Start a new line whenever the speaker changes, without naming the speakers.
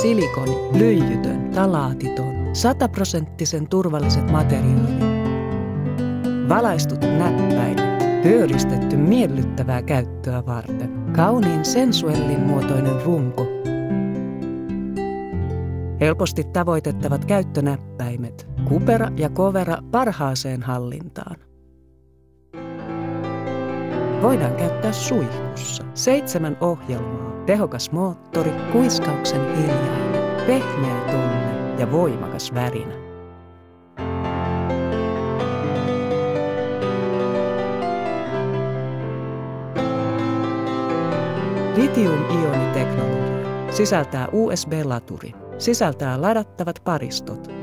silikoni, lyijytön, talaatiton, 100% turvalliset materiaalit. Valaistut näppäimet, pyöristetty miellyttävää käyttöä varten. Kauniin sensuellin muotoinen runko. Helposti tavoitettavat käyttönäppäimet. Kupera ja kovera parhaaseen hallintaan. Voidaan käyttää suihkussa. 7 ohjelmaa, tehokas moottori, kuiskauksen hiljainen, pehmeä tunne ja voimakas värinä. Litium-ioniteknologia. Sisältää USB-laturi. Sisältää ladattavat paristot.